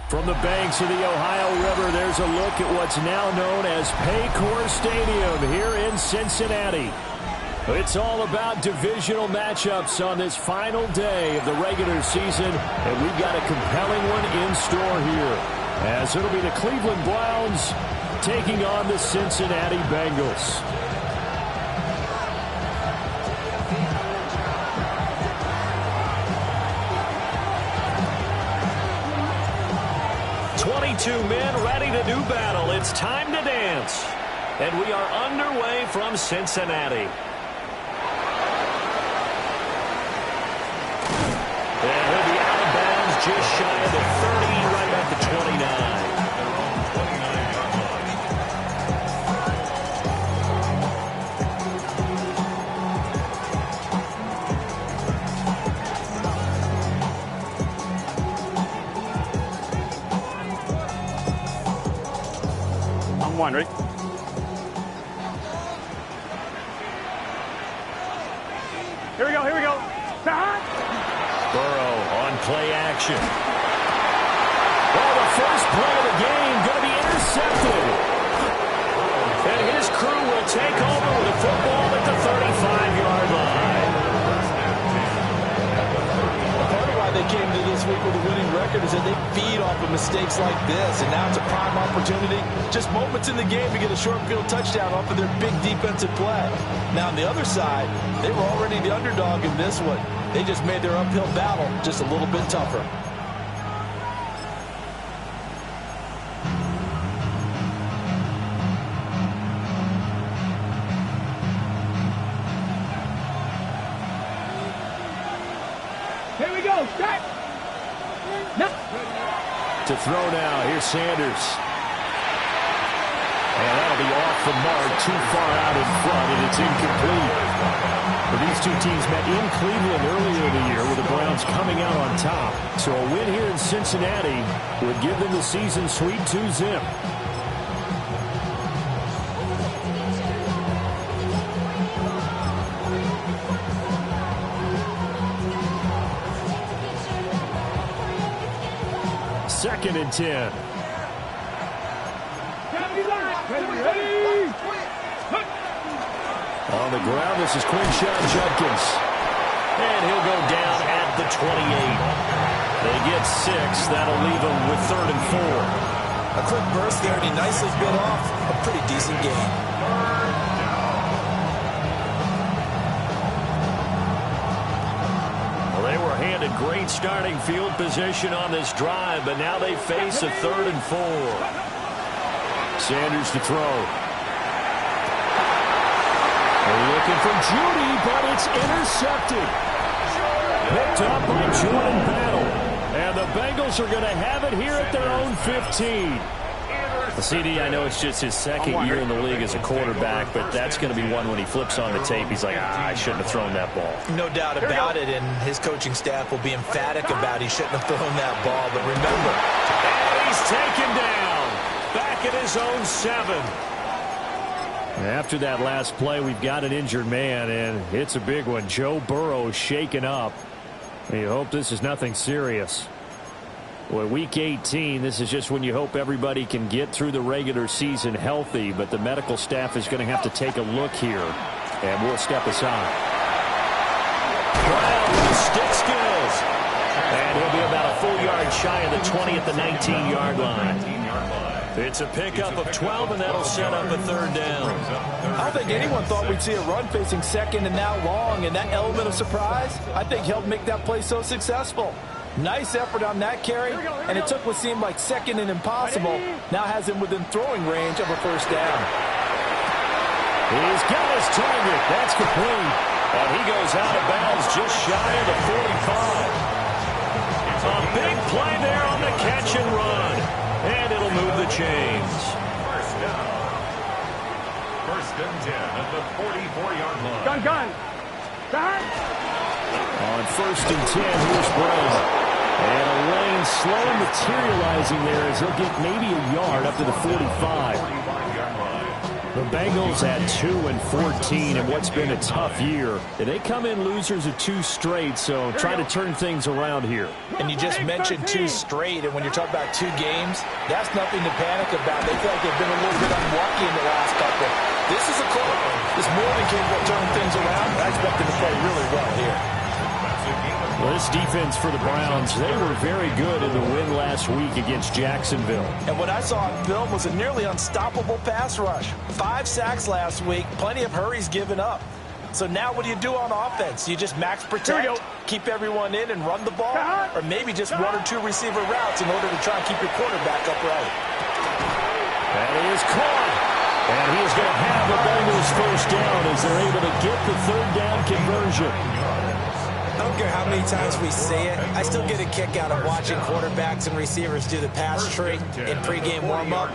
From the banks of the Ohio River, there's a look at what's now known as Paycor Stadium here in Cincinnati. It's all about divisional matchups on this final day of the regular season, and we've got a compelling one in store here, as it'll be the Cleveland Browns taking on the Cincinnati Bengals. Two men ready to do battle. It's time to dance. And we are underway from Cincinnati. And he'll be out of bounds just shy of the 30, right at the 29. One, ready? Here we go, here we go. Burrow on play action. Well, the first play of the game going to be intercepted. And his crew will take over with the football at the 35-yard line. Part of why they came to this week with a winning record is that they feed off of mistakes like this, and now it's a prime opportunity. Just moments in the game to get a short field touchdown off of their big defensive play. Now, on the other side, they were already the underdog in this one. They just made their uphill battle just a little bit tougher. Here we go, start. No. To throw now, here's Sanders. And that'll be off the mark, too far out in front, and it's incomplete. But these two teams met in Cleveland earlier in the year with the Browns coming out on top. So a win here in Cincinnati would give them the season sweep 2-zip. Second and 10. On the ground, this is Quinshon Judkins. And he'll go down at the 28. They get 6. That'll leave them with 3rd and 4. A quick burst there, and he nicely bit off a pretty decent gain. Well, they were handed great starting field position on this drive, but now they face a 3rd and 4. Sanders to throw. They're looking for Judy, but it's intercepted. Picked up by Jordan Battle. And the Bengals are going to have it here at their own 15. CD, I know it's just his second year in the league as a quarterback, but that's going to be one when he flips on the tape. He's like, I shouldn't have thrown that ball. No doubt about it, and his coaching staff will be emphatic about he shouldn't have thrown that ball. But remember, and he's taken down. Back at his own 7. After that last play, we've got an injured man, and it's a big one. Joe Burrow shaken up. You hope this is nothing serious. Well, week 18, this is just when you hope everybody can get through the regular season healthy, but the medical staff is going to have to take a look here, and we'll step aside. Brown with the stick skills. And he'll be about a full yard shy of the 20 at the 19-yard line. It's a pickup of 12, and that'll set up a 3rd down. I don't think anyone thought we'd see a run facing 2nd and now long, and that element of surprise, I think, helped make that play so successful. Nice effort on that carry, and it took what seemed like 2nd and impossible, now has him within throwing range of a 1st down. He's got his target. That's complete. And he goes out of bounds just shy of the 45. A big play there on the catch and run. And it'll move the chains. First down. 1st and 10 at the 44-yard line. Gun. On 1st and 10, here's Brown. And a lane slowly materializing there as he'll get maybe a yard up to the 45. The Bengals at 2-14 in what's been a tough year. They come in losers of 2 straight, so try to turn things around here. And you just mentioned 2 straight, and when you're talking about 2 games, that's nothing to panic about. They feel like they've been a little bit unlucky in the last couple. This is a close one. It's more than capable of turning things around. I expect them to play really well here. Well, this defense for the Browns, they were very good in the win last week against Jacksonville. And what I saw on film was a nearly unstoppable pass rush. 5 sacks last week, plenty of hurries given up. So now what do you do on offense? You just max protect, keep everyone in and run the ball, or maybe just 1 or 2 receiver routes in order to try and keep your quarterback upright. That is caught. And he is going to have the Bengals first down as they're able to get the 3rd down conversion. I don't care how many times we say it, I still get a kick out of watching quarterbacks and receivers do the pass tree in pregame warm-up.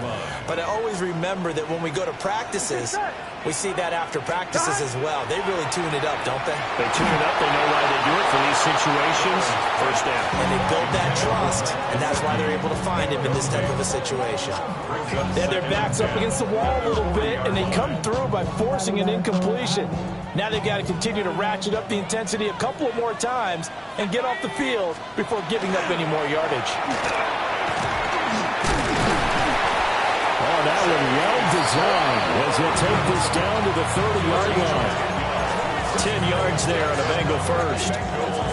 But I always remember that when we go to practices, we see that after practices as well. They really tune it up, don't they? They tune it up. They know why they do it for these situations. First down. And they build that trust, and that's why they're able to find him in this type of a situation. They have their backs up against the wall a little bit, and they come through by forcing an incompletion. Now they've got to continue to ratchet up the intensity a couple of more times and get off the field before giving up any more yardage. Oh, that one well designed as he'll take this down to the 30-yard line. 10 yards there on a Bengal first.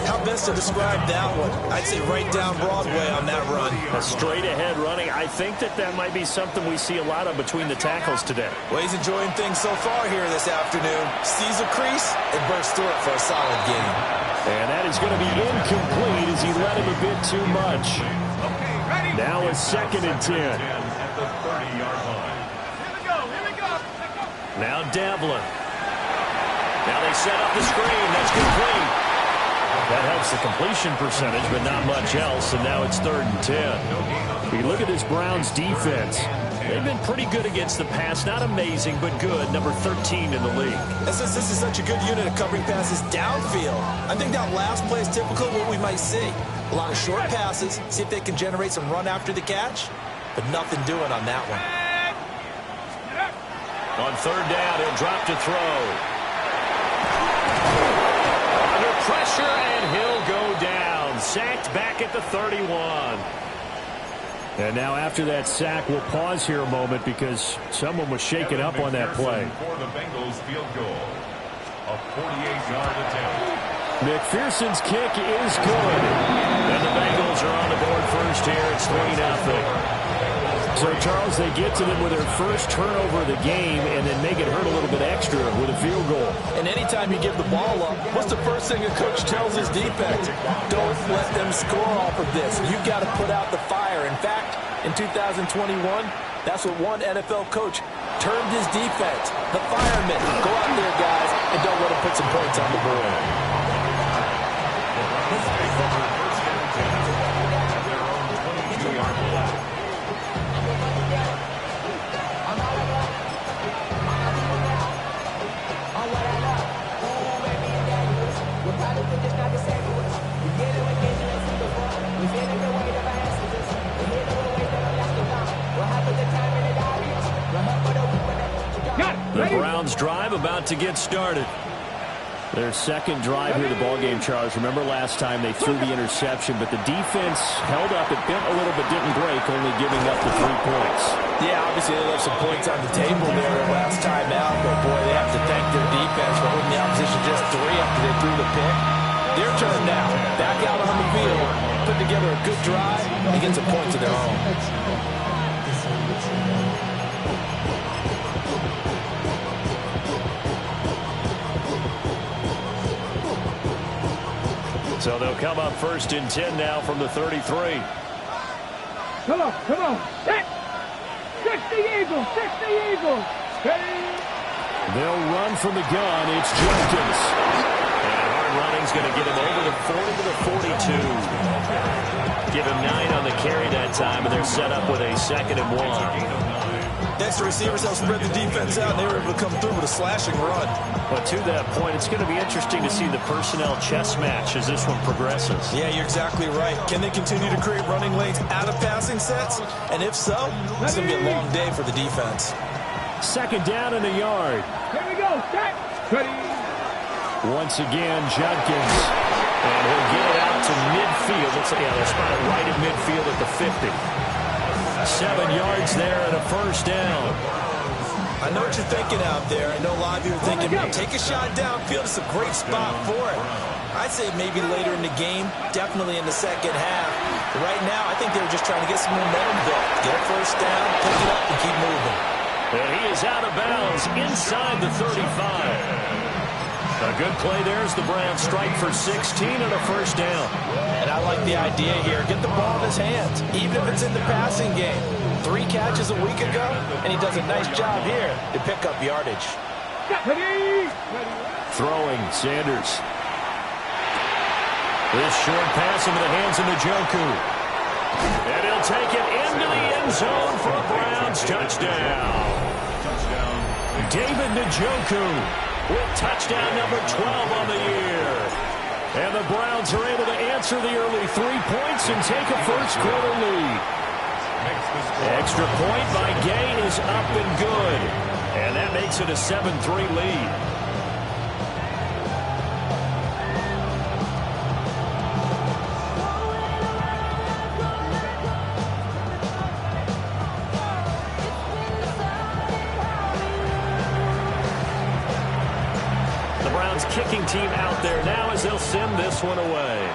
How best to describe that one? I'd say right down Broadway on that run. A straight-ahead running. I think that might be something we see a lot of between the tackles today. Well, he's enjoying things so far here this afternoon. Sees a crease and bursts through it for a solid gain. And that is going to be incomplete as he let him a bit too much. Now a 2nd and 10. At the 30-yard line. Here we go. Now Devlin. Now they set up the screen. That's complete. That helps the completion percentage, but not much else. And now it's 3rd and 10. We look at this Browns defense. They've been pretty good against the pass. Not amazing, but good. Number 13 in the league. And since this is such a good unit of covering passes downfield, I think that last play is typical of what we might see. A lot of short passes, see if they can generate some run after the catch, but nothing doing on that one. On 3rd down, he'll drop to throw. Under pressure, and he'll go down. Sacked back at the 31. And now after that sack, we'll pause here a moment because someone was shaken up on that play. For the Bengals field goal. A 48-yard attempt. McPherson's kick is good. And the Bengals are on the board first here. It's 3-0. So, Charles, they get to them with their first turnover of the game and then make it hurt a little bit extra with a field goal. And anytime you give the ball up, what's the first thing a coach tells his defense? Don't let them score off of this. You've got to put out the fire. In fact, in 2021, that's what one NFL coach termed his defense. The firemen. Go out there, guys, and don't let them put some points on the board. The Browns drive about to get started. Their 2nd drive here of the ballgame, Charles. Remember last time they threw the interception, but the defense held up. It bent a little but didn't break, only giving up the 3 points. Yeah, obviously they left some points on the table there last time out, but boy, they have to thank their defense for holding the opposition just 3 after they threw the pick. Their turn now. Back out on the field, put together a good drive, and get some points of their own. So they'll come up 1st and 10 now from the 33. Come on. Set. 60 Eagles. They'll run from the gun. It's Jenkins. And hard running's going to get him over the 40 to the 42. Give him 9 on the carry that time, and they're set up with a 2nd and 1. Next, the receivers help spread the defense out, and they were able to come through with a slashing run. But to that point, it's going to be interesting to see the personnel chess match as this one progresses. Yeah, you're exactly right. Can they continue to create running lanes out of passing sets? And if so, it's going to be a long day for the defense. Second down and a yard. Here we go. Set. Ready. Once again, Judkins. And he'll get it out to midfield. Looks like they'll spot it right at midfield at the 50. 7 yards there and a first down. I know what you're thinking out there. I know a lot of you are thinking, take a shot downfield. It's a great spot for it. I'd say maybe later in the game, definitely in the second half. But right now, I think they were just trying to get some momentum built. Get a first down, pick it up, and keep moving. And he is out of bounds inside the 35. A good play there as the Browns strike for 16 and a first down. And I like the idea here. Get the ball in his hands, even if it's in the passing game. 3 catches a week ago, and he does a nice job here to pick up yardage. Throwing, Sanders. This short pass into the hands of Njoku. And he'll take it into the end zone for a Browns touchdown. David Njoku with touchdown number 12 on the year. And the Browns are able to answer the early 3 points and take a first quarter lead. Extra point by Gay is up and good. And that makes it a 7-3 lead. The Browns kicking team out there now as they'll send this one away.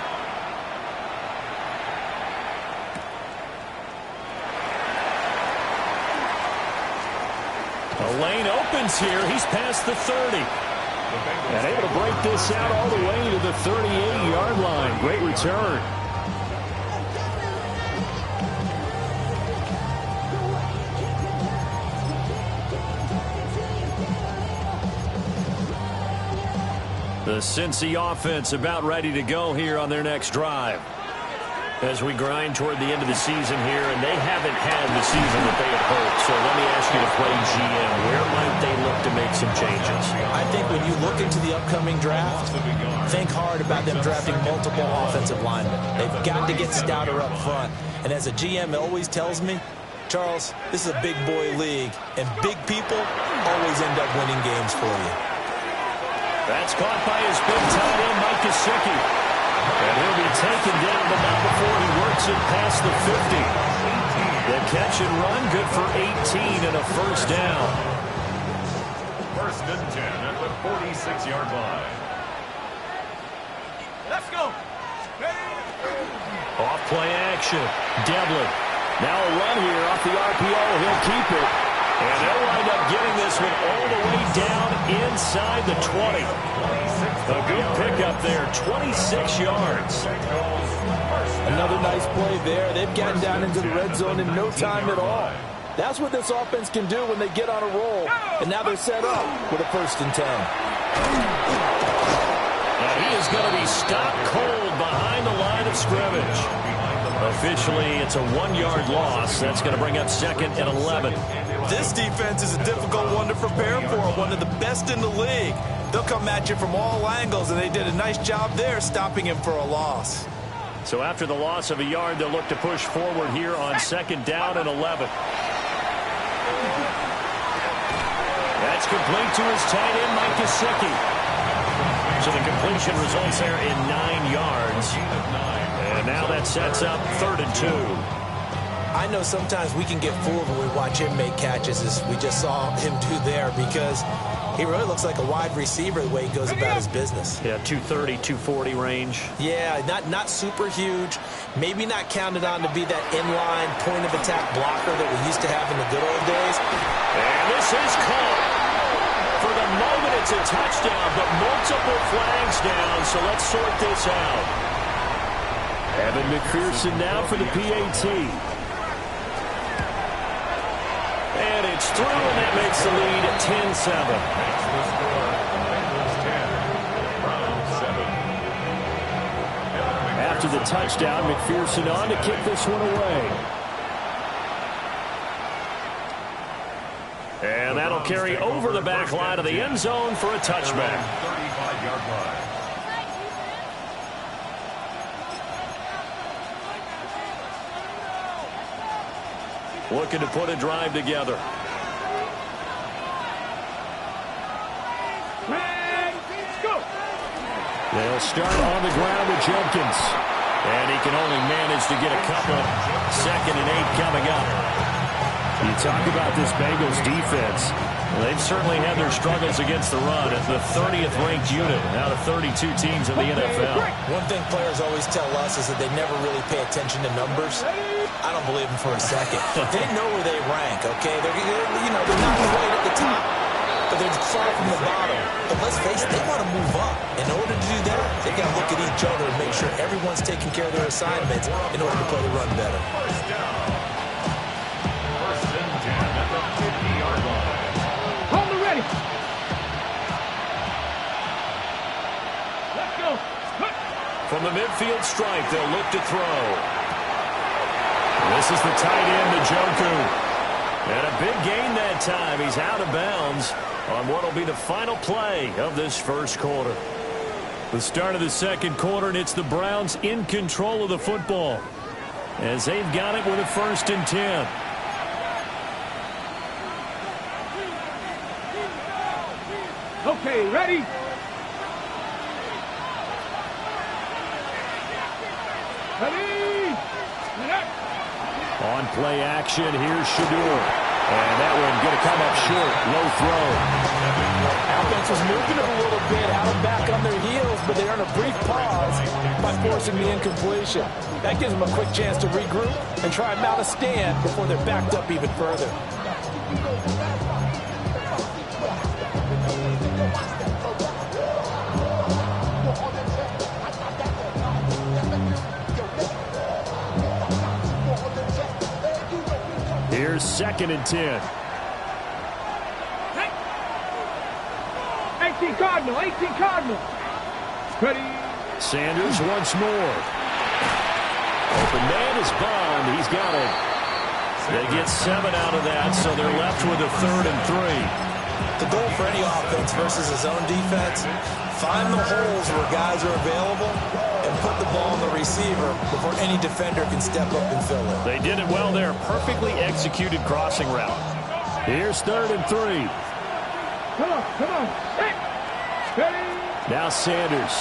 The lane opens here. He's past the 30. And able to break this out all the way to the 38-yard line. Great return. The Cincy offense about ready to go here on their next drive. As we grind toward the end of the season here, and they haven't had the season that they had hoped. So let me ask you to play GM. Where might they look to make some changes? I think when you look into the upcoming draft, think hard about them drafting multiple offensive linemen. They've got to get stouter up front. And as a GM, it always tells me, Charles, this is a big boy league, and big people always end up winning games for you. That's caught by his big tight end, Mike Gesicki. And he'll be taken down, but not before he works it past the 50. The catch and run, good for 18 and a first down. First and 10 at the 46-yard line. Let's go. Off play action. Devlin. Now a run here off the RPO. He'll keep it. And they'll wind up getting this one all the way down inside the 20. A good pickup there, 26 yards. Another nice play there. They've gotten down into the red zone in no time at all. That's what this offense can do when they get on a roll. And now they're set up with a 1st and 10. Now he is going to be stopped cold behind the line of scrimmage. Officially, it's a 1-yard loss. That's going to bring up 2nd and 11. This defense is a difficult one to prepare for, one of the best in the league. They'll come at you from all angles, and they did a nice job there stopping him for a loss. So after the loss of a yard, they'll look to push forward here on 2nd down and 11. That's complete to his tight end, Mike Gesicki. So the completion results there in 9 yards. And now that sets up 3rd and 2. I know sometimes we can get fooled when we watch him make catches, as we just saw him do there, because he really looks like a wide receiver the way he goes about his business. Yeah, 230, 240 range. Yeah, not super huge. Maybe not counted on to be that inline point-of-attack blocker that we used to have in the good old days. And this is caught. For the moment, it's a touchdown, but multiple flags down, so let's sort this out. Evan McPherson now for the PAT. And it's through, and that makes the lead at 10-7. After the touchdown, McPherson on to kick this one away. And that'll carry over the back line of the end zone for a touchback. 35-yard line. Looking to put a drive together. They'll start on the ground with Jenkins. And he can only manage to get a couple. 2nd and 8 coming up. You talk about this Bengals defense. Well, they've certainly had their struggles against the run at the 30th ranked unit out of 32 teams in the NFL. One thing players always tell us is that they never really pay attention to numbers. I don't believe them for a second. They know where they rank, okay? They're not right at the top, but they're far from the bottom. But let's face it, they want to move up. In order to do that, they got to look at each other and make sure everyone's taking care of their assignments in order to play the run better. First down. 1st and 10 at the 50-yard line. Hold it ready. Let's go. From the midfield stripe, they'll look to throw. This is the tight end, Njoku. And a big gain that time. He's out of bounds on what will be the final play of this first quarter. The start of the second quarter, and it's the Browns in control of the football as they've got it with a 1st and 10. Okay, ready? Ready? On play action, here's Shadur. And that one going to come up short. Low throw. Offense was moving them a little bit out and back on their heels, but they earn a brief pause by forcing the incompletion. That gives them a quick chance to regroup and try and mount a stand before they're backed up even further. Here's 2nd and 10. 18 Cardinal, 18 Cardinal. Ready? Sanders once more. Open man is Bond. He's got it. They get 7 out of that, so they're left with a 3rd and 3. The goal for any offense versus his own defense, find the holes where guys are available and put the ball on the receiver before any defender can step up and fill it. They did it well there. Perfectly executed crossing route. Here's 3rd and 3. Come on. Hey. Ready? Now Sanders.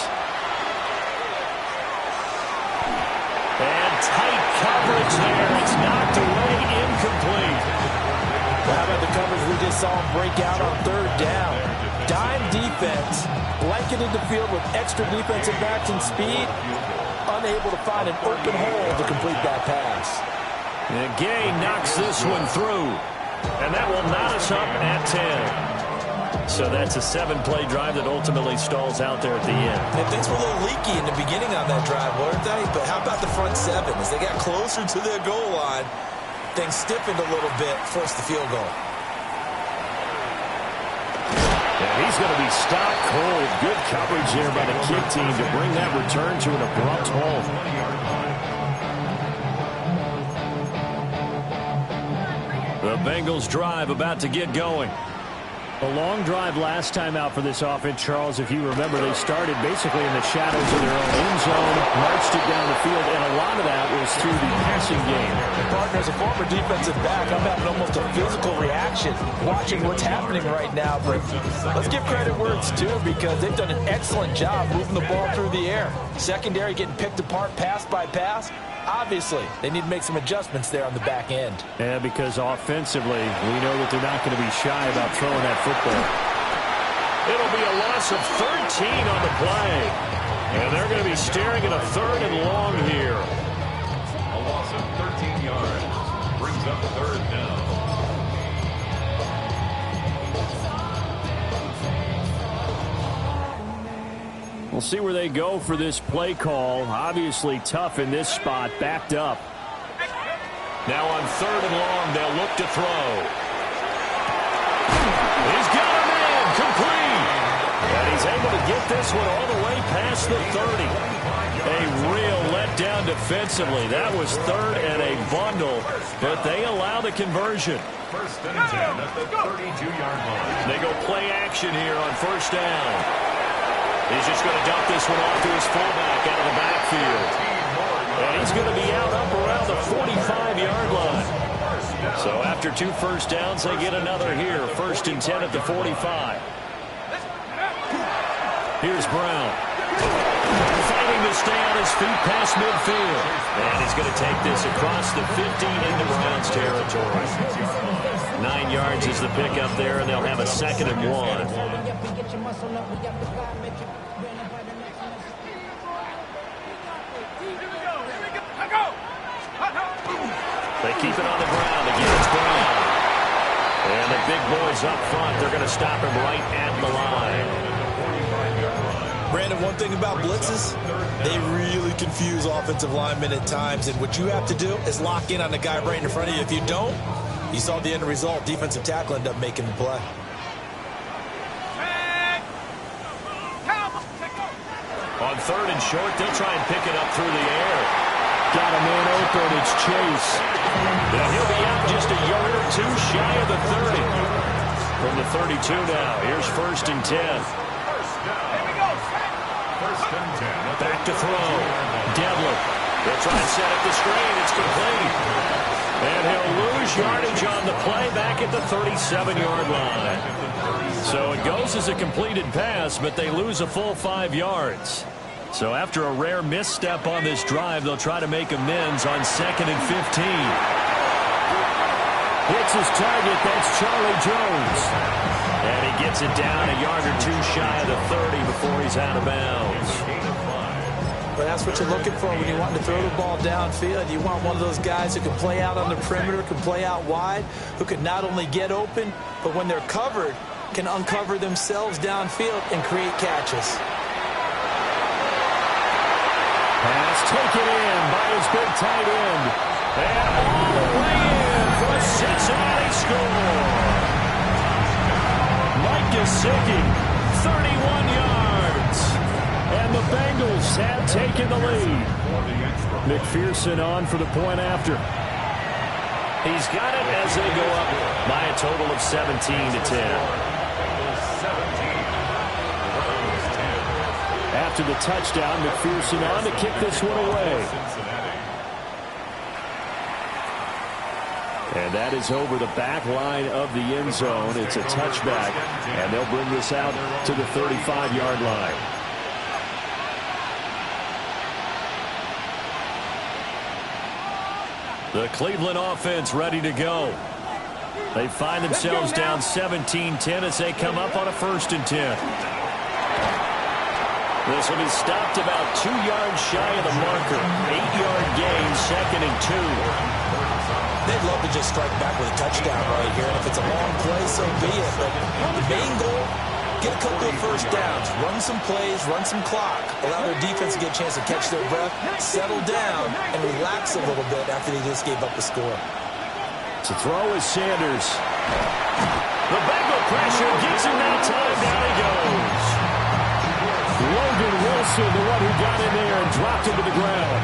And tight coverage there. It's knocked away, incomplete. Well, how about the coverage we just saw him break out on 3rd down? Dime defense, blanketed the field with extra defensive backs and speed, unable to find an open hole to complete that pass. And Gay knocks this one through, and that will knot us up at 10. So that's a 7-play drive that ultimately stalls out there at the end. And things were a little leaky in the beginning on that drive, weren't they? But how about the front 7? As they got closer to their goal line, things stiffened a little bit, forced the field goal. And he's going to be stopped cold. Good coverage there by the kick team to bring that return to an abrupt halt. The Bengals drive about to get going. A long drive last time out for this offense, Charles. If you remember, they started basically in the shadows of their own end zone, marched it down the field, and a lot of that was through the passing game. And partner, as a former defensive back, I'm having almost a physical reaction watching what's happening right now. But let's give credit where it's due, because they've done an excellent job moving the ball through the air. Secondary getting picked apart pass by pass. Obviously, they need to make some adjustments there on the back end. Yeah, because offensively, we know that they're not going to be shy about throwing that football. It'll be a loss of 13 on the play. And they're going to be staring at a 3rd and long here. A loss of 13 yards brings up 3rd down. We'll see where they go for this play call. Obviously tough in this spot, backed up. Now on 3rd and long, they'll look to throw. He's got a man, complete. And he's able to get this one all the way past the 30. A real letdown defensively. That was 3rd and a bundle, but they allow the conversion. 1st and 10 at the 32-yard line. They go play action here on 1st down. He's just going to dump this one off to his fullback out of the backfield. And he's going to be out up around the 45-yard line. So after 2 first downs, they get another here. 1st and 10 at the 45. Here's Brown. feet past midfield. And he's going to take this across the 50 into Browns territory. 9 yards is the pickup there, and they'll have a 2nd and 1. They keep it on the ground. Again, it's Brown. And the big boys up front, they're going to stop him right at the line. Brandon, one thing about blitzes, they really confuse offensive linemen at times, and what you have to do is lock in on the guy right in front of you. If you don't, you saw the end result. Defensive tackle ended up making the play. On 3rd and short, they'll try and pick it up through the air. Got a man open, it's Chase. And he'll be out just a yard or 2 shy of the 30. From the 32 now, here's 1st and 10. Back to throw. Devlin. They'll try and set up the screen. It's complete. And he'll lose yardage on the play back at the 37-yard line. So it goes as a completed pass, but they lose a full 5 yards. So after a rare misstep on this drive, they'll try to make amends on 2nd and 15. Hits his target. That's Charlie Jones. And he gets it down a yard or 2 shy of the 30 before he's out of bounds. But that's what you're looking for when you want to throw the ball downfield. You want one of those guys who can play out on the perimeter, can play out wide, who can not only get open, but when they're covered, can uncover themselves downfield and create catches. Pass taken in by his big tight end. And all the way in for a Cincinnati score. Mike Gesicki, 31 yards. And the Bengals have taken the lead. McPherson on for the point after. He's got it as they go up by a total of 17-10. After the touchdown, McPherson on to kick this one away. And that is over the back line of the end zone. It's a touchback, and they'll bring this out to the 35-yard line. The Cleveland offense ready to go. They find themselves down 17-10 as they come up on a 1st and 10. This will be stopped about 2 yards shy of the marker. 8-yard gain, 2nd and 2. They'd love to just strike back with a touchdown right here. And if it's a long play, so be it. But the main goal, get a couple of 1st downs, run some plays, run some clock, allow their defense to get a chance to catch their breath, settle down, and relax a little bit after they just gave up the score. To throw is Sanders. The Bengal pressure gives him that time. Down he goes. Logan Wilson, the one who got in there and dropped him to the ground.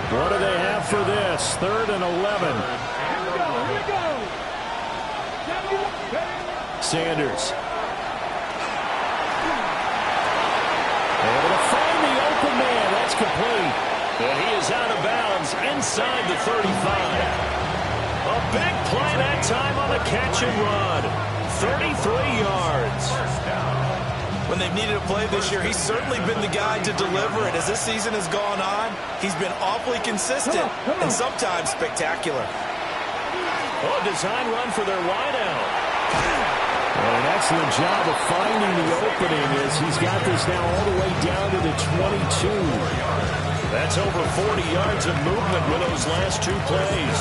What do they have for this? 3rd and 11. Sanders. Able to find the open man. That's complete. And he is out of bounds inside the 35. A big play that time on the catch and run. 33 yards. When they've needed a play this year, he's certainly been the guy to deliver it. As this season has gone on, he's been awfully consistent and sometimes spectacular. Oh, design run for their wideout. And an excellent job of finding the opening as he's got this now all the way down to the 22. That's over 40 yards of movement with those last 2 plays.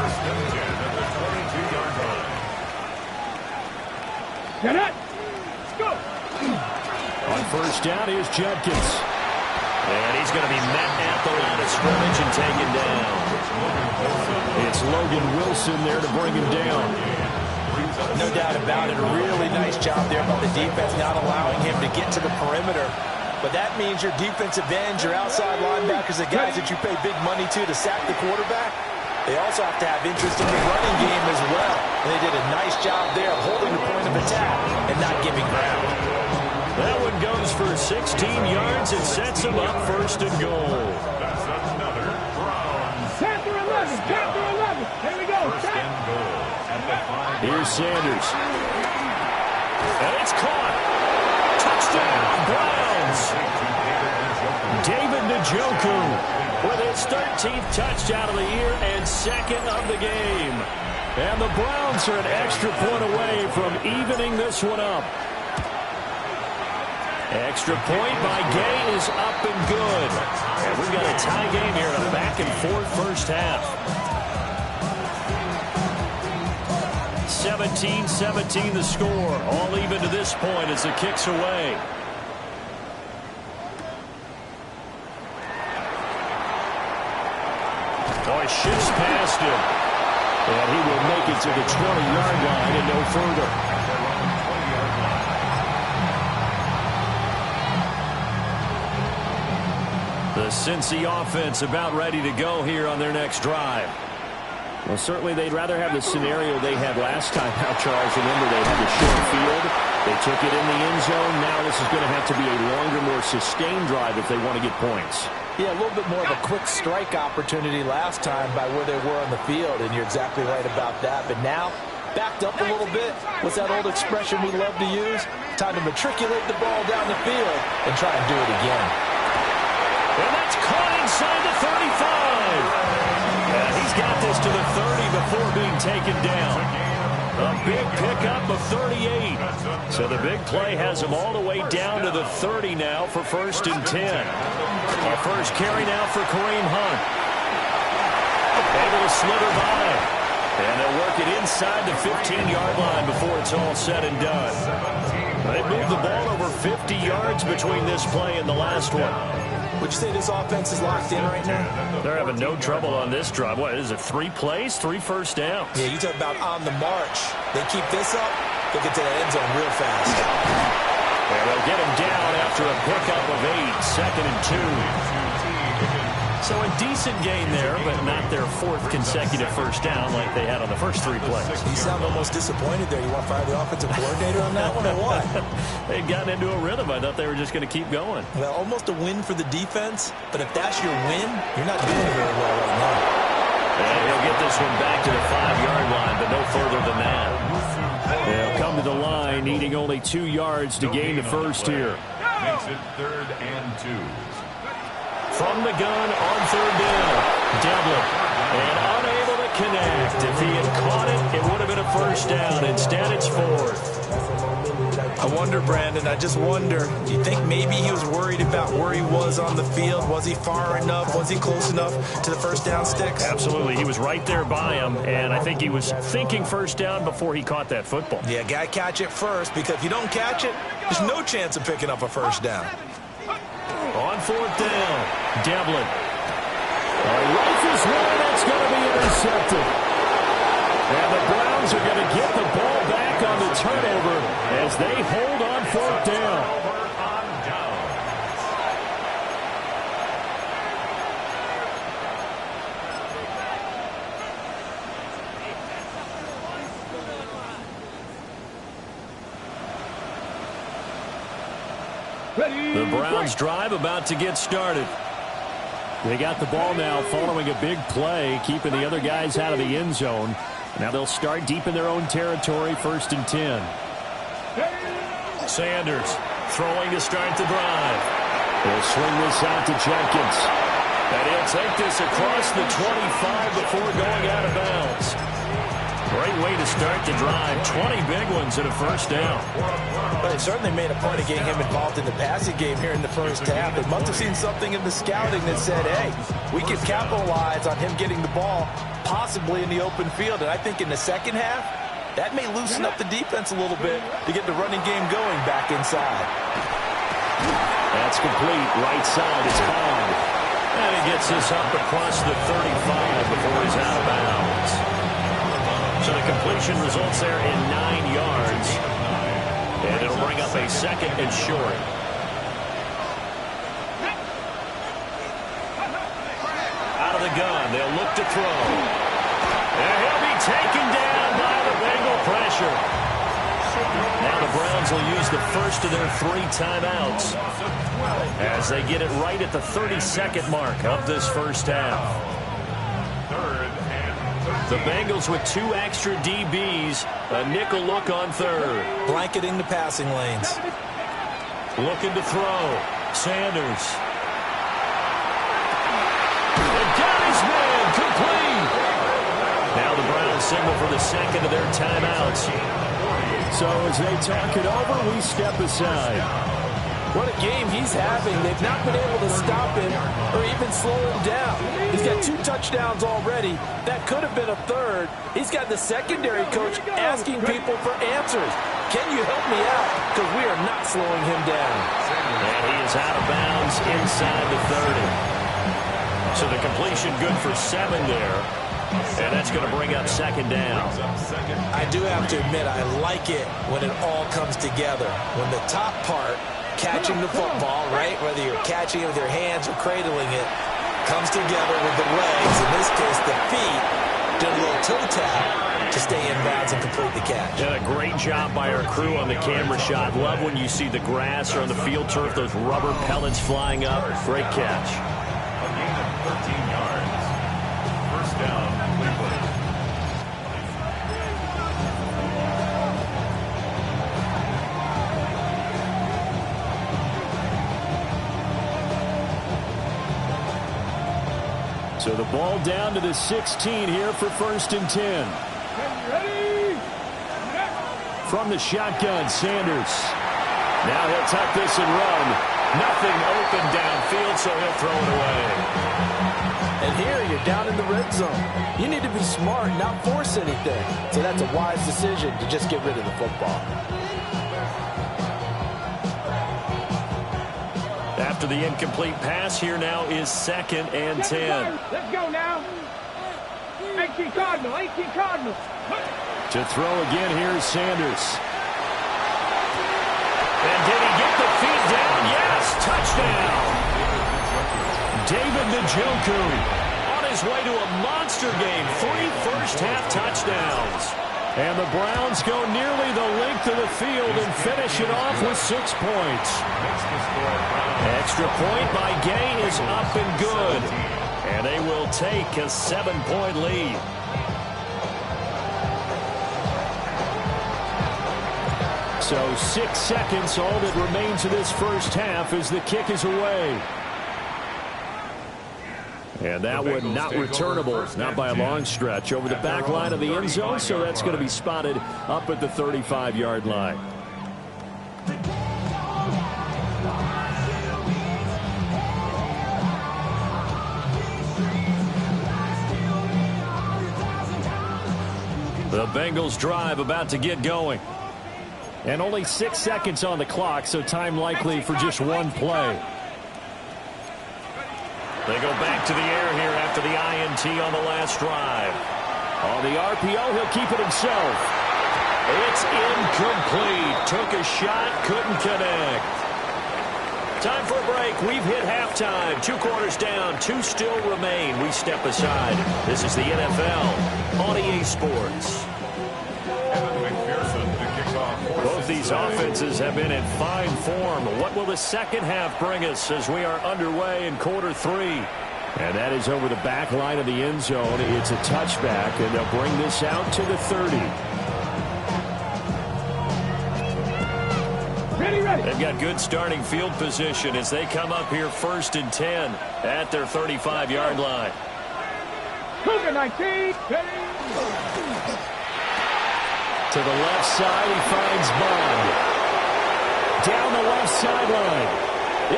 1st and 10 at the 22-yard line. Get it! Go! On 1st down, here's Judkins. And he's going to be met at the line of scrimmage and taken down. It's Logan Wilson there to bring him down. No doubt about it. A really nice job there by the defense, not allowing him to get to the perimeter. But that means your defensive ends, your outside linebackers, the guys that you pay big money to sack the quarterback, they also have to have interest in the running game as well. And they did a nice job there of holding the point of attack and not giving ground. That one goes for 16 yards and sets him up 1st and goal. That's another Browns. Panther 11, Panther 11. Here we go. 1st and goal at the 5. Here's Sanders. And it's caught. Touchdown, Browns. with his 13th touchdown of the year and second of the game. And the Browns are an extra point away from evening this one up. Extra point by Gay is up and good. And we've got a tie game here in a back-and-forth first half. 17-17 the score. All even to this point as the kick's away. Oh, he shifts past him. And he will make it to the 20-yard line and no further. The Cincy offense about ready to go here on their next drive. Well, certainly they'd rather have the scenario they had last time out, Charles. Remember, they had the short field. They took it in the end zone. Now this is going to have to be a longer, more sustained drive if they want to get points. Yeah, a little bit more of a quick strike opportunity last time by where they were on the field, and you're exactly right about that. But now, backed up a little bit. What's that old expression we love to use? Time to matriculate the ball down the field and try and do it again. And that's caught inside the 35. Yeah, he's got this to the 30 before being taken down. A big pickup of 38. So the big play has him all the way down to the 30 now for 1st and 10. Our first carry now for Kareem Hunt. Able to slither by. And they'll work it inside the 15-yard line before it's all said and done. They moved the ball over 50 yards between this play and the last one. Would you say this offense is locked in right now? They're having no trouble on this drive. What is it, 3 plays, 3 first downs? Yeah, you talk about on the march. They keep this up, they'll get to the end zone real fast. And they'll get him down after a pickup of 8, 2nd and 2. So a decent gain there, but not their 4th consecutive first down like they had on the first 3 plays. You sound almost disappointed there. You want to fire the offensive coordinator on that one or what? They'd gotten into a rhythm. I thought they were just going to keep going. Well, almost a win for the defense, but if that's your win, you're not doing it very well right now. And he'll get this one back to the 5-yard line, but no further than that. They'll come to the line, needing only 2 yards to gain the first here. Makes it 3rd and 2. From the gun on 3rd down. Devlin. And unable to connect. If he had caught it, it would have been a first down. Instead, it's 4th. I wonder, Brandon, I just wonder, do you think maybe he was worried about where he was on the field? Was he far enough? Was he close enough to the first down sticks? Absolutely. He was right there by him, and I think he was thinking first down before he caught that football. Yeah, got to catch it first, because if you don't catch it, there's no chance of picking up a first down. On 4th down, Devlin. Rifles one, that's going to be intercepted. And the Browns are going to get the ball back on the turnover as they hold on 4th down. The Browns drive about to get started. They got the ball now following a big play, keeping the other guys out of the end zone. Now they'll start deep in their own territory, 1st and 10. Sanders throwing to start the drive. They'll swing this out to Jenkins. And he'll take this across the 25 before going out of bounds. Great way to start the drive. 20 big ones and a first down. But they certainly made a point of getting him involved in the passing game here in the first half. They must have seen something in the scouting that said, hey, we can capitalize on him getting the ball, possibly in the open field. And I think in the second half, that may loosen up the defense a little bit to get the running game going back inside. That's complete. Right side is Cobb. And he gets this up across the 35 before he's out of bounds. So the completion results there in 9 yards. And it'll bring up a 2nd and short. Out of the gun, they'll look to throw. And he'll be taken down by the Bengal pressure. Now the Browns will use the first of their 3 timeouts as they get it right at the 32nd mark of this first half. The Bengals with 2 extra DBs, a nickel look on 3rd. Blanketing the passing lanes. Looking to throw. Sanders. signal for the second of their timeouts. So as they talk it over, we step aside. What a game he's having. They've not been able to stop him or even slow him down. He's got 2 touchdowns already. That could have been a third. He's got the secondary coach asking people for answers. Can you help me out? Because we are not slowing him down. And he is out of bounds inside the 30. So the completion good for 7 there. And that's going to bring up second down. I do have to admit, I like it when it all comes together. When the top part, catching the football, right, whether you're catching it with your hands or cradling it, comes together with the legs, in this case the feet, did a little toe tap to stay in bounds and complete the catch. And a great job by our crew on the camera shot. Love when you see the grass or on the field turf, those rubber pellets flying up. Great catch. A gain of 13 yards. First down, Cleveland. So the ball down to the 16 here for 1st and 10. Ready? From the shotgun, Sanders. Now he'll tuck this and run. Nothing open downfield, so he'll throw it away. And here you're down in the red zone. You need to be smart, not force anything. So that's a wise decision to just get rid of the football. After the incomplete pass, here now is 2nd and 10. Let's go now. 18 Cardinal, 18 Cardinal. To throw again, here's Sanders. And did he get the feet down? Yes, touchdown. David Njoku on his way to a monster game. 3 first-half touchdowns. And the Browns go nearly the length of the field and finish it off with 6 points. Extra point by Gay is up and good. And they will take a 7-point lead. So 6 seconds, all that remains of this first half as the kick is away. And that one not returnable, not by a long stretch, over the back line of the end zone, so that's going to be spotted up at the 35-yard line. The Bengals drive about to get going. And only 6 seconds on the clock, so time likely for just one play. They go back to the air here after the INT on the last drive. On the RPO, he'll keep it himself. It's incomplete. Took a shot, couldn't connect. Time for a break. We've hit halftime. 2 quarters down, 2 still remain. We step aside. This is the NFL on EA Sports. Both these offenses have been in fine form. What will the second half bring us as we are underway in quarter 3? And that is over the back line of the end zone. It's a touchback, and they'll bring this out to the 30. Ready. They've got good starting field position as they come up here 1st and 10 at their 35-yard line. Cougar 19. To the left side, he finds Bond. Down the left sideline.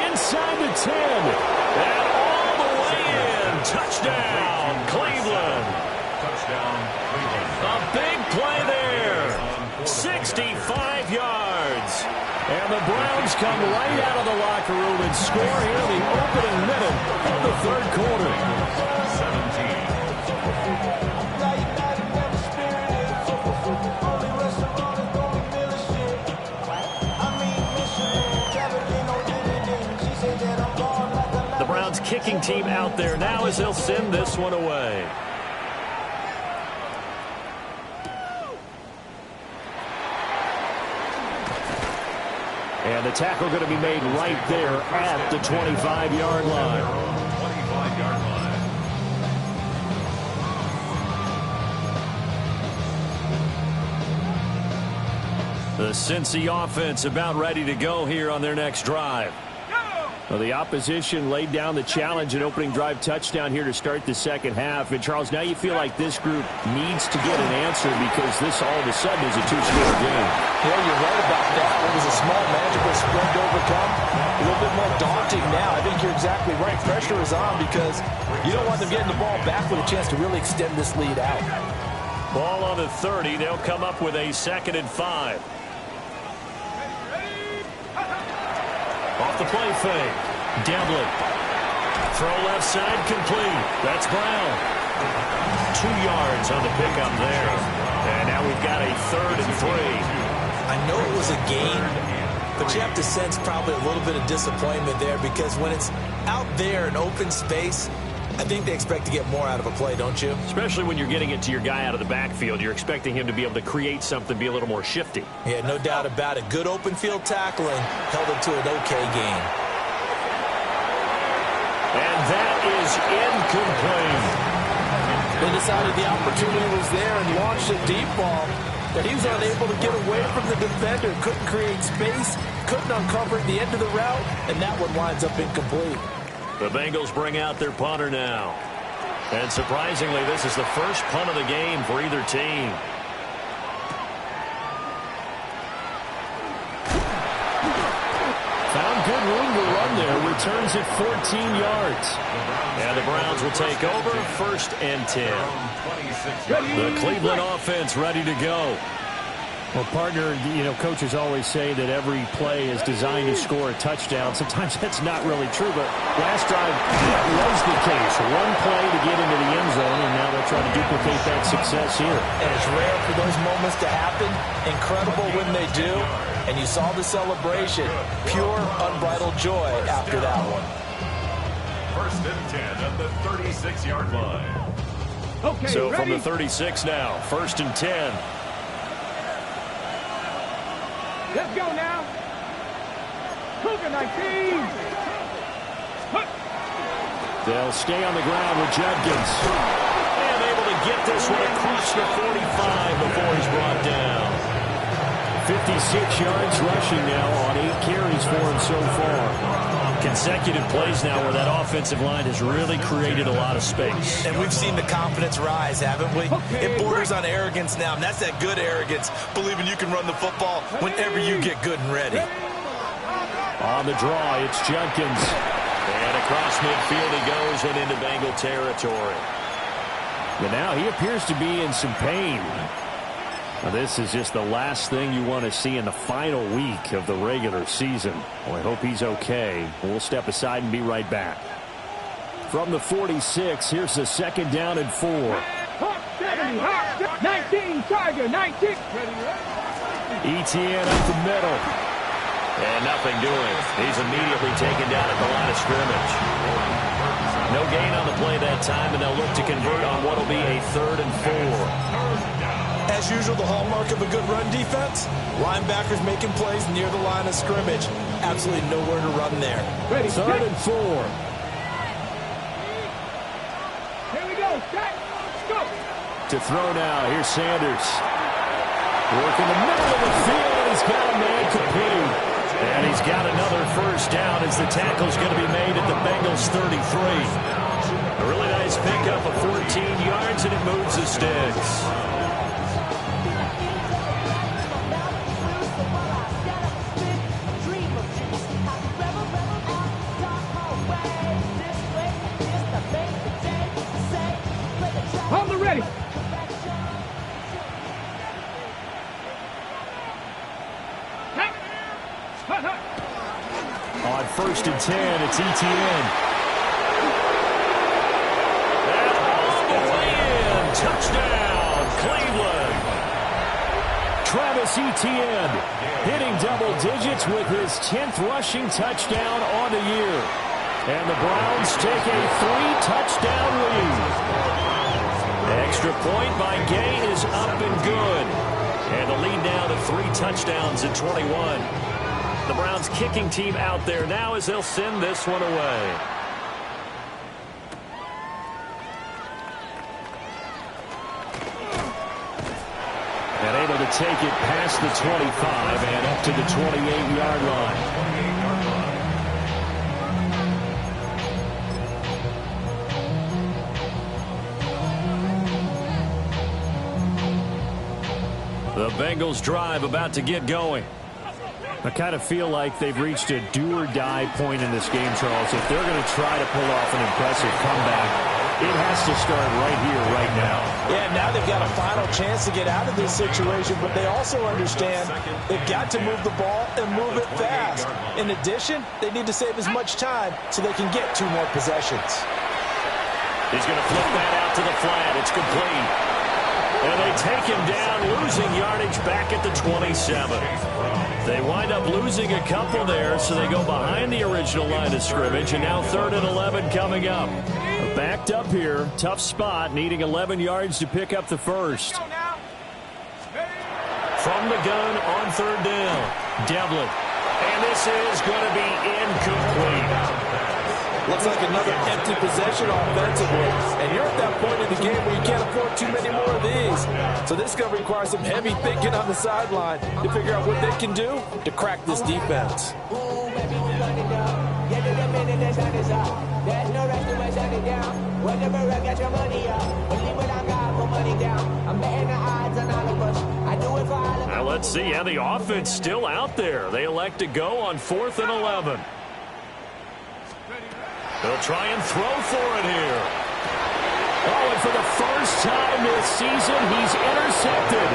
Inside the 10. And all the way in. Touchdown, Cleveland. Touchdown, Cleveland. A big play there. 65 yards. And the Browns come right out of the locker room and score here in the opening minute of the 3rd quarter. 17. The Browns kicking team out there now as they'll send this one away. And the tackle going to be made right there at the 25-yard line. 25-yard line. The Cincy offense about ready to go here on their next drive. Well, the opposition laid down the challenge, an opening drive touchdown here to start the second half. And, Charles, now you feel like this group needs to get an answer because this all of a sudden is a two-score game. Yeah, you're right about that. It was a small, manageable spread to overcome. A little bit more daunting now. I think you're exactly right. Pressure is on because you don't want them getting the ball back with a chance to really extend this lead out. Ball on the 30. They'll come up with a 2nd and 5. Off the play fake. Devlin. Throw left side complete. That's Brown. 2 yards on the pickup there. And now we've got a 3rd and 3. I know it was a gain, but you have to sense probably a little bit of disappointment there because when it's out there in open space, I think they expect to get more out of a play, don't you? Especially when you're getting it to your guy out of the backfield. You're expecting him to be able to create something, be a little more shifty. Yeah, no doubt about it. Good open field tackling held it to an okay gain. And that is incomplete. They decided the opportunity was there and launched a deep ball that he was unable to get away from the defender. Couldn't create space, couldn't uncover the end of the route, and that one winds up incomplete. The Bengals bring out their punter now. And surprisingly, this is the first punt of the game for either team. Found good room to run there. Returns it 14 yards. And the Browns will take over 1st and 10. The Cleveland offense ready to go. Well, partner, coaches always say that every play is designed to score a touchdown. Sometimes that's not really true, but last drive was the case. One play to get into the end zone, and now they're trying to duplicate that success here. And it's rare for those moments to happen. Incredible when they do. And you saw the celebration. Pure, unbridled joy after that one. 1st and 10 at the 36-yard line. Okay, So ready? from the 36 now, 1st and 10. Let's go now. Cougar 19. They'll stay on the ground with Judkins. And able to get this one across the 45 before he's brought down. 56 yards rushing now on 8 carries for him so far. Consecutive plays now where that offensive line has really created a lot of space. And we've seen the confidence rise, haven't we? It borders on arrogance now, and that's that good arrogance, believing you can run the football whenever you get good and ready. On the draw, it's Judkins. And across midfield he goes and into Bengal territory. But now he appears to be in some pain. Now, this is just the last thing you want to see in the final week of the regular season. Well, I hope he's okay. We'll step aside and be right back. From the 46, here's the 2nd down and 4. 70, 19, Tiger, 19. Etienne up the middle. And nothing doing. He's immediately taken down at the line of scrimmage. No gain on the play that time, and they'll look to convert on what will be a 3rd and 4. As usual, the hallmark of a good run defense, linebackers making plays near the line of scrimmage. Absolutely nowhere to run there. Ready, 3rd and 4. Here we go, set, go. To throw now, here's Sanders. Work in the middle of the field, and he's got a man complete. And he's got another 1st down as the tackle's going to be made at the Bengals 33. A really nice pickup of 14 yards, and it moves the sticks. On the ready. On 1st and 10, it's Etienne. And all the way in. Touchdown, Cleveland. Travis Etienne hitting double digits with his 10th rushing touchdown on the year. And the Browns take a 3-touchdown lead. Extra point by Gay is up and good. And the lead now to 3 touchdowns at 21. The Browns kicking team out there now as they'll send this one away. And able to take it past the 25 and up to the 28-yard line. Bengals drive about to get going. I kind of feel like they've reached a do-or-die point in this game, Charles. If they're going to try to pull off an impressive comeback, it has to start right here, right now. Yeah, now they've got a final chance to get out of this situation, but they also understand they've got to move the ball and move it fast. In addition, they need to save as much time so they can get 2 more possessions. He's going to flip that out to the flat. It's complete. And they take him down, losing yardage back at the 27. They wind up losing a couple there, so they go behind the original line of scrimmage, and now 3rd and 11 coming up. Backed up here, tough spot, needing 11 yards to pick up the first. From the gun on 3rd down, Devlin. And this is going to be incomplete. Looks like another empty possession offensively. And you're at that point in the game where you can't afford too many more of these. So this is going to require some heavy thinking on the sideline to figure out what they can do to crack this defense. Now let's see how the offense still out there. They elect to go on 4th and 11. They'll try and throw for it here. Oh, and for the first time this season, he's intercepted.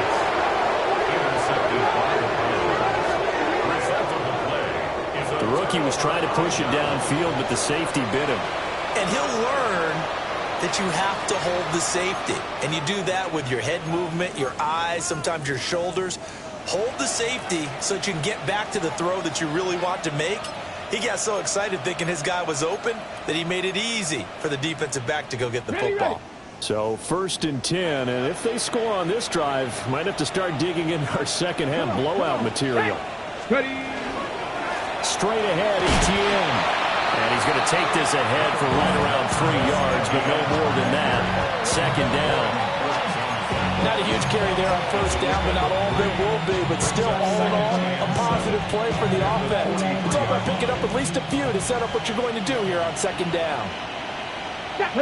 The rookie was trying to push it downfield, but the safety bit him. And he'll learn that you have to hold the safety. And you do that with your head movement, your eyes, sometimes your shoulders. Hold the safety so that you can get back to the throw that you really want to make. He got so excited thinking his guy was open that he made it easy for the defensive back to go get the football. So 1st and 10, and if they score on this drive, might have to start digging in our second half blowout material. Straight ahead, Etienne. And he's going to take this ahead for right around 3 yards, but no more than that. 2nd down. Not a huge carry there on 1st down, but not all there will be. But still, all in all, a positive play for the offense. It's all about picking up at least a few to set up what you're going to do here on 2nd down. They'll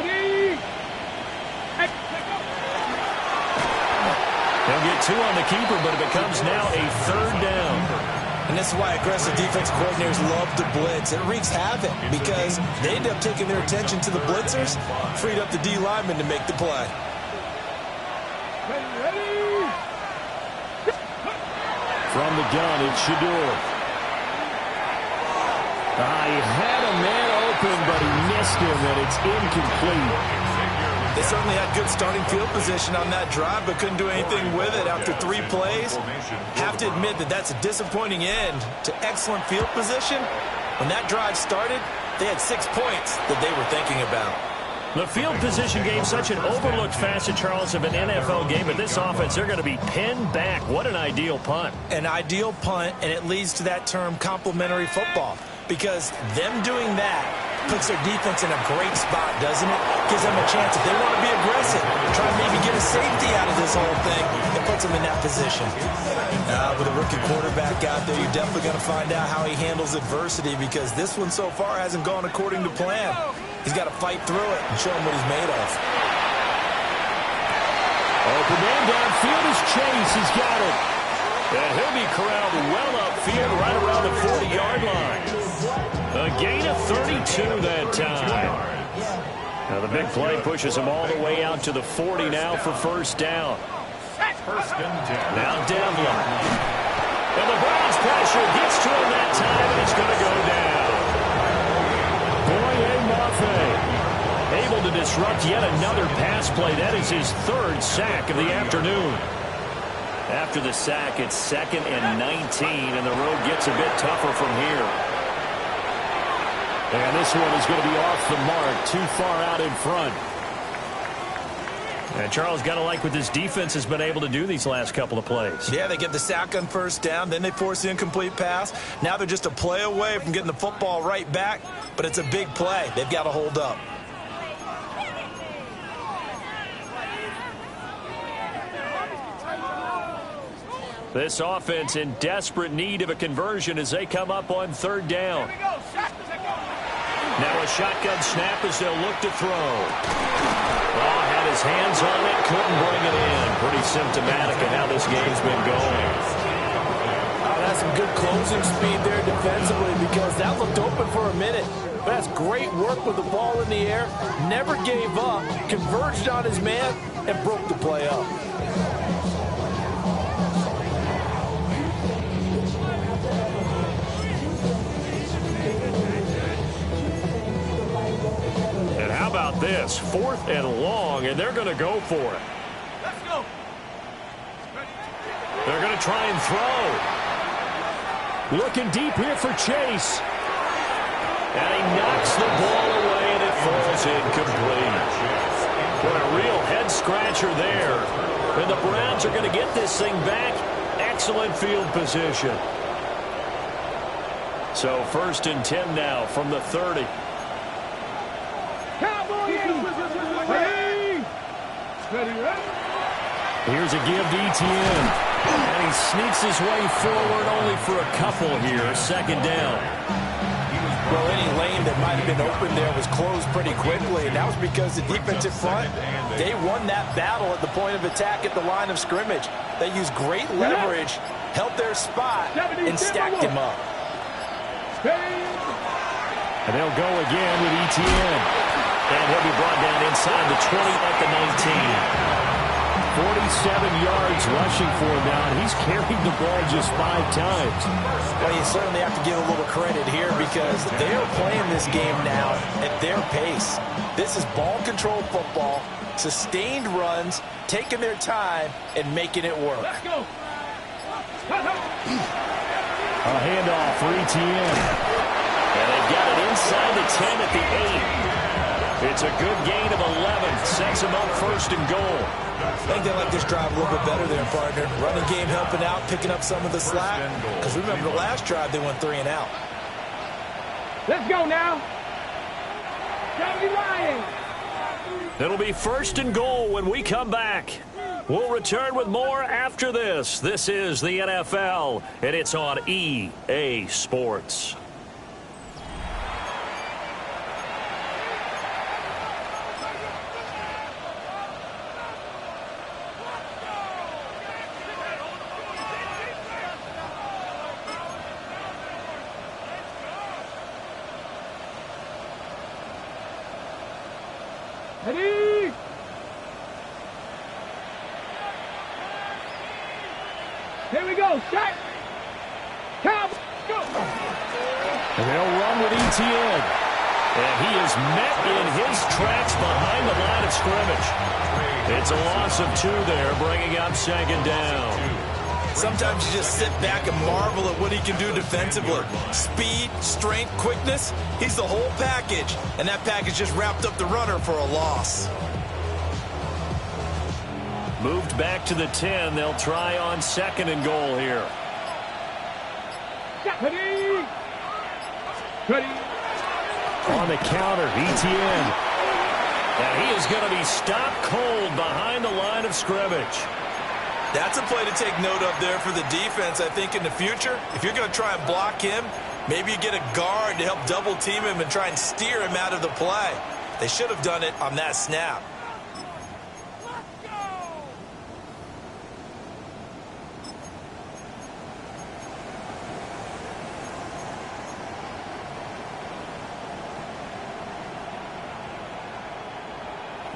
get 2 on the keeper, but it becomes now a 3rd down. And this is why aggressive defense coordinators love to blitz. It wreaks havoc because they end up taking their attention to the blitzers, freed up the D lineman to make the play. From the gun, it's Shador. He had a man open, but he missed him, and it's incomplete. They certainly had good starting field position on that drive, but couldn't do anything with it after 3 plays. Have to admit that that's a disappointing end to excellent field position. When that drive started, they had 6 points that they were thinking about. The field position game, such an overlooked facet, Charles, of an NFL game. But this offense, they're going to be pinned back. What an ideal punt. An ideal punt, and it leads to that term complementary football. Because them doing that puts their defense in a great spot, doesn't it? Gives them a chance, if they want to be aggressive, try to maybe get a safety out of this whole thing. It puts them in that position. With a rookie quarterback out there, you're definitely going to find out how he handles adversity, because this one so far hasn't gone according to plan. He's got to fight through it and show him what he's made of. Open man downfield is Chase. He's got it. And he'll be corralled well upfield right around the 40-yard line. A gain of 32 that time. Now the big play pushes him all the way out to the 40 now for 1st down. Now Devlin. And the Browns pressure gets to him that time, and he's going to go down. Boye Mafe able to disrupt yet another pass play. That is his 3rd sack of the afternoon. After the sack, it's 2nd and 19, and the road gets a bit tougher from here. And this one is going to be off the mark, too far out in front. And Charles, got to like what this defense has been able to do these last couple of plays. Yeah, they get the sack on 1st down, then they force the incomplete pass. Now they're just a play away from getting the football right back, but it's a big play. They've got to hold up. This offense in desperate need of a conversion as they come up on 3rd down. Now a shotgun snap as they'll look to throw. Oh, had his hands on it, couldn't bring it in. Pretty symptomatic of how this game's been going. That's some good closing speed there defensively because that looked open for a minute. That's great work with the ball in the air. Never gave up, converged on his man, and broke the play up. And how about this? 4th and long, and they're going to go for it. Let's go. They're going to try and throw. Looking deep here for Chase. And he knocks the ball away, and it falls incomplete. What a real head-scratcher there. And the Browns are going to get this thing back. Excellent field position. So 1st and 10 now from the 30. Here's a give to Etienne. And he sneaks his way forward only for a couple here. 2nd down. Well, any lane that might have been open there was closed pretty quickly, and that was because the defensive front, they won that battle at the point of attack at the line of scrimmage. They used great leverage, held their spot, and stacked him up. And they'll go again with Etienne. And he'll be brought down inside the 20 at the 19. 47 yards rushing for him now, and he's carried the ball just 5 times. Well, you certainly have to give a little credit here because they're playing this game now at their pace. This is ball control football, sustained runs, taking their time, and making it work. Let's go. A handoff for Etienne. And they've got it inside the 10 at the 8. It's a good gain of 11. Sets them up 1st and goal. I think they like this drive a little bit better there, partner. Running game helping out, picking up some of the slack. Because remember, the last drive, they went 3 and out. Let's go now. Johnny Ryan. It'll be 1st and goal when we come back. We'll return with more after this. This is the NFL, and it's on EA Sports. Ready? Here we go. Set. Count. Go. And they'll run with Etienne. And he is met in his tracks behind the line of scrimmage. It's a loss of 2 there, bringing up 2nd down. Sometimes you just sit back and marvel at what he can do defensively. Speed, strength, quickness, he's the whole package. And that package just wrapped up the runner for a loss. Moved back to the 10. They'll try on 2nd and goal here. Ready? Ready? On the counter, Etienne. And he is going to be stopped cold behind the line of scrimmage. That's a play to take note of there for the defense, I think, in the future. If you're going to try and block him, maybe you get a guard to help double-team him and try and steer him out of the play. They should have done it on that snap.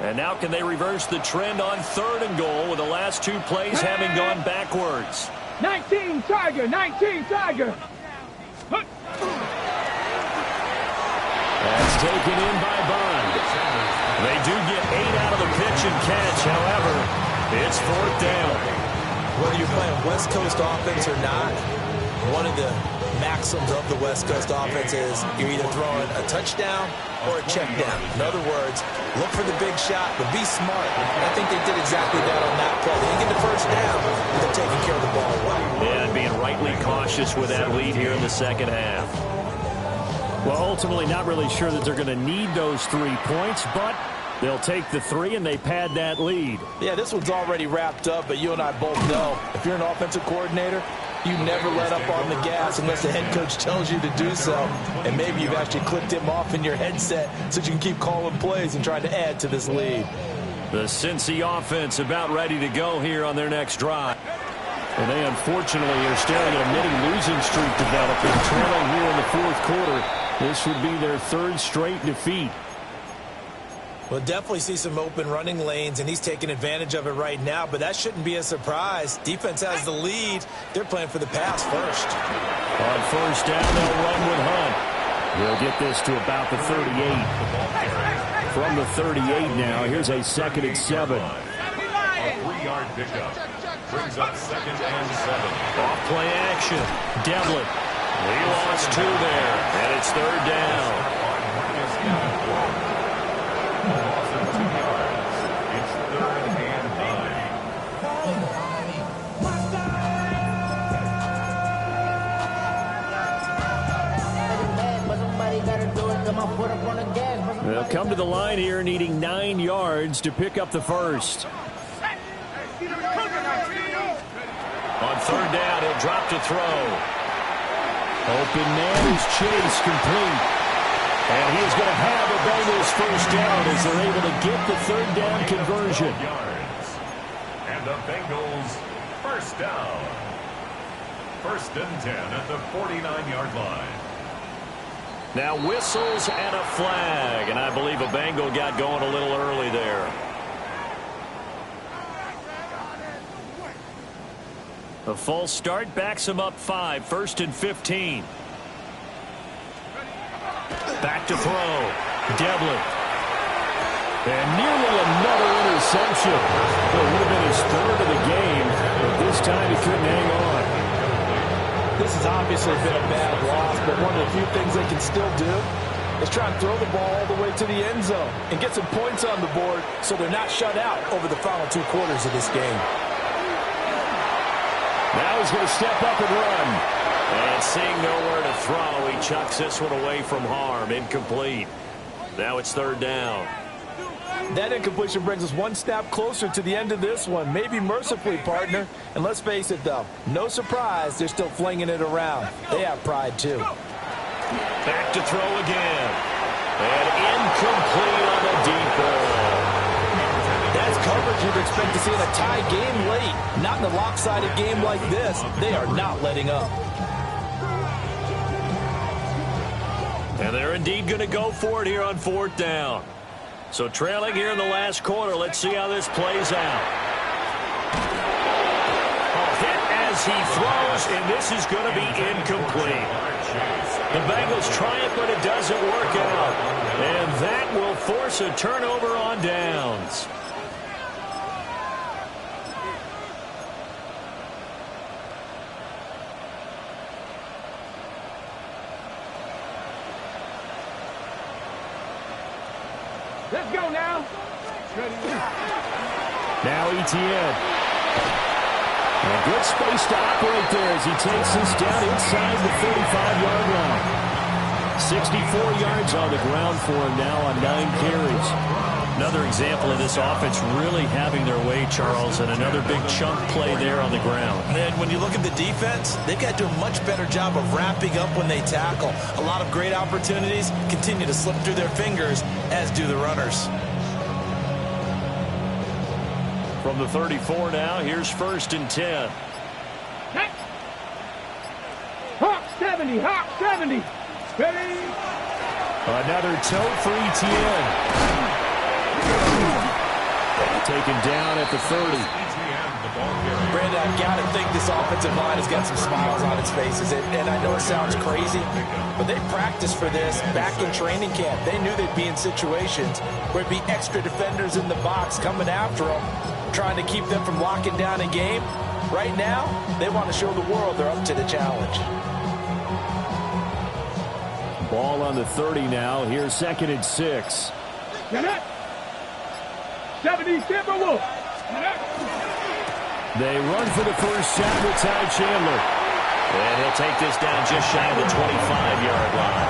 And now can they reverse the trend on 3rd and goal with the last 2 plays having gone backwards? 19 Tiger, 19 Tiger. That's taken in by Bond. They do get 8 out of the pitch and catch. However, it's 4th down. Whether you're playing West Coast offense or not, one of the maxims of the West Coast offense is you're either throwing a touchdown or a check down. In other words, look for the big shot, but be smart. And I think they did exactly that on that play. They didn't get the 1st down, but they're taking care of the ball well. And being rightly cautious with that lead here in the 2nd half. Well, ultimately not really sure that they're going to need those 3 points, but they'll take the 3 and they pad that lead. Yeah, this one's already wrapped up, but you and I both know if you're an offensive coordinator, You never let up on the gas unless the head coach tells you to do so. And maybe you've actually clicked him off in your headset so you can keep calling plays and trying to add to this lead. The Cincy offense about ready to go here on their next drive. And they unfortunately are staring at a mini losing streak developing, trailing here in the fourth quarter. This would be their third straight defeat. We'll definitely see some open running lanes, and he's taking advantage of it right now, but that shouldn't be a surprise. Defense has the lead. They're playing for the pass first. On first down, they'll run with Hunt. He'll get this to about the 38. From the 38 now, here's a 2nd and 7. A 3-yard pickup. Brings up 2nd and 7. Off play action. Devlin. He lost 2 there, and it's 3rd down. Loss of 2 yards. It's 3rd and 9. They'll come to the line here needing 9 yards to pick up the first. On 3rd down, he'll drop to throw. Open man is Chase, complete. And he's going to have a Bengals first down as they're able to get the 3rd down conversion. And the Bengals first down. 1st and 10 at the 49-yard line. Now whistles and a flag, and I believe a Bengal got going a little early there. A false start backs him up 5, 1st and 15. Back to throw. Devlin. And nearly another interception. It would have been his 3rd of the game, but this time he couldn't hang on. This has obviously been a bad loss, but one of the few things they can still do is try and throw the ball all the way to the end zone and get some points on the board so they're not shut out over the final 2 quarters of this game. Now he's going to step up and run. And seeing nowhere to throw, he chucks this one away from harm. Incomplete. Now it's 3rd down. That incompletion brings us one step closer to the end of this one. Maybe mercifully, partner. And let's face it, though, no surprise they're still flinging it around. They have pride, too. Back to throw again. And incomplete on the deep ball. That's coverage you'd expect to see in a tie game late. Not in a lopsided game like this. They are not letting up. And they're indeed going to go for it here on 4th down. So trailing here in the last quarter. Let's see how this plays out. A hit as he throws, and this is going to be incomplete. The Bengals try it, but it doesn't work out. And that will force a turnover on downs. Let's go now. Now Etienne. And a good space to operate there as he takes this down inside the 35-yard line. 64 yards on the ground for him now on 9 carries. Another example of this offense really having their way, Charles, and another big chunk play there on the ground. And when you look at the defense, they've got to do a much better job of wrapping up when they tackle. A lot of great opportunities continue to slip through their fingers, as do the runners. From the 34 now, here's 1st and 10. Hawk 70, Hawk 70. Ready? Another toe for Etienne. Taken down at the 30. Brandon, I've got to think this offensive line has got some smiles on its faces. And I know it sounds crazy, but they practiced for this back in training camp. They knew they'd be in situations where it'd be extra defenders in the box coming after them, trying to keep them from locking down a game. Right now, they want to show the world they're up to the challenge. Ball on the 30 now. Here's 2nd and 6. 70 Timberwolves. They run for the first shot with Ty Chandler. And he'll take this down just shy of the 25-yard line.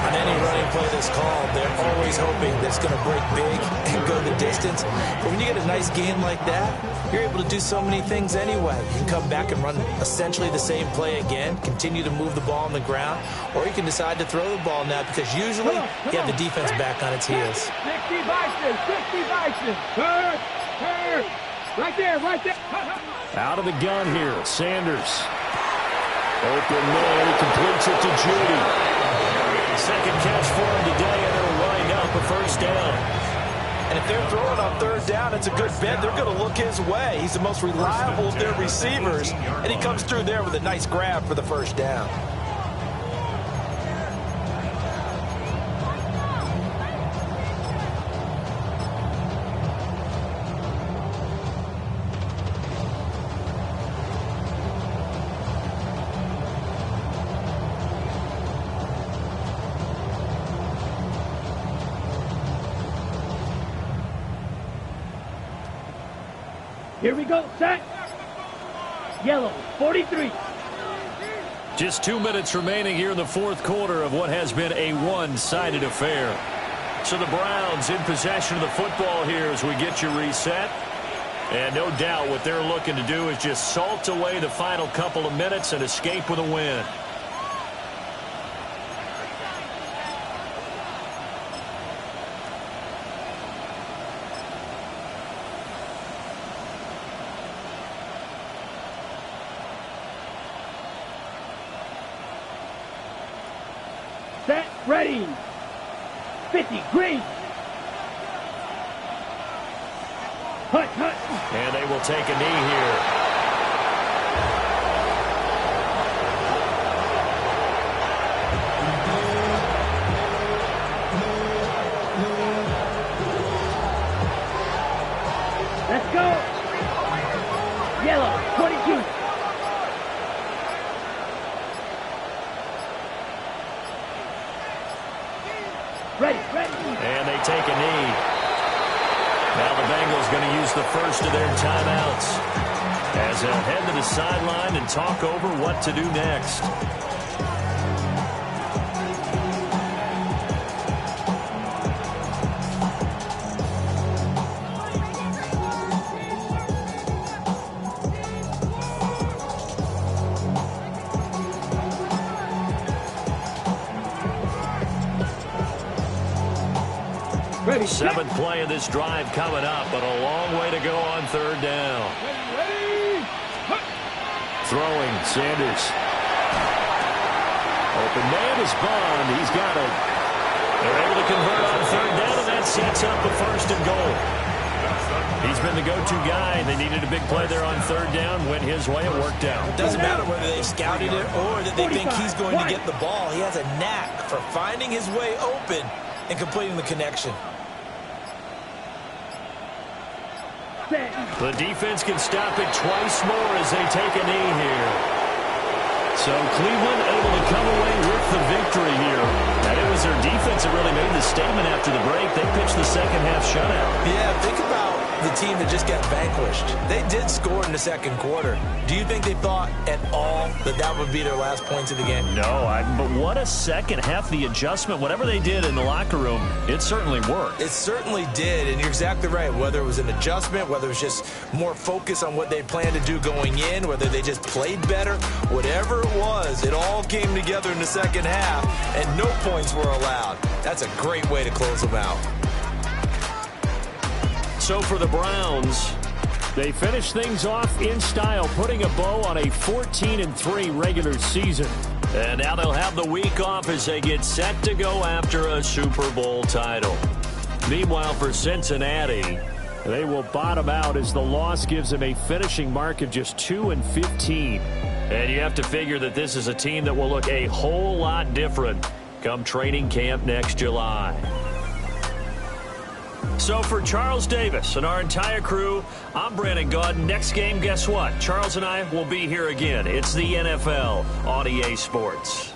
On any running any play that's called, they're always hoping that it's going to break big and go the distance. But when you get a nice game like that, you're able to do so many things anyway. You can come back and run essentially the same play again, continue to move the ball on the ground, or you can decide to throw the ball now because usually you have the defense back on its heels. 60 Bison, 60 Bison. Right there, right there. Out of the gun here, Sanders. Open man, he completes it to Judy. Second catch for him today, and it'll wind up a first down. And if they're throwing on third down, it's a good bet. They're going to look his way. He's the most reliable of their receivers, and he comes through there with a nice grab for the first down. Here we go, set. Yellow, 43. Just 2 minutes remaining here in the fourth quarter of what has been a one-sided affair. So the Browns in possession of the football here as we get you reset. And no doubt what they're looking to do is just salt away the final couple of minutes and escape with a win. Set, ready. 50, green. Hut, hut. And they will take a knee here. Let's go. Yellow, 22. Ready, ready. And they take a knee. Now the Bengals going to use the first of their timeouts as they'll head to the sideline and talk over what to do next. Ready, Seventh play of this drive coming up, but a long way to go on third down. ready. Throwing, Sanders. Open man is Bond. He's got it. They're able to convert on third down, and that sets up a first and goal. He's been the go-to guy. They needed a big play there on third down. Went his way. It worked out. It doesn't matter whether they scouted it or that they think he's going to get the ball. He has a knack for finding his way open and completing the connection. The defense can stop it twice more as they take a knee here. So Cleveland able to come away with the victory here. And it was their defense that really made the statement after the break. They pitched the second half shutout. Yeah, think about the team that just got vanquished. They did score in the second quarter. Do you think they thought at all that that would be their last points of the game? No, but what a second half. The adjustment, whatever they did in the locker room, it certainly worked. It certainly did, and you're exactly right. Whether it was an adjustment, whether it was just more focus on what they planned to do going in, whether they just played better, whatever it was, it all came together in the second half, and no points were allowed. That's a great way to close them out. So for the Browns, they finish things off in style, putting a bow on a 14-3 regular season. And now they'll have the week off as they get set to go after a Super Bowl title. Meanwhile, for Cincinnati, they will bottom out as the loss gives them a finishing mark of just 2-15. And you have to figure that this is a team that will look a whole lot different come training camp next July. So for Charles Davis and our entire crew, I'm Brandon Gaudin. Next game, guess what? Charles and I will be here again. It's the NFL on EA Sports.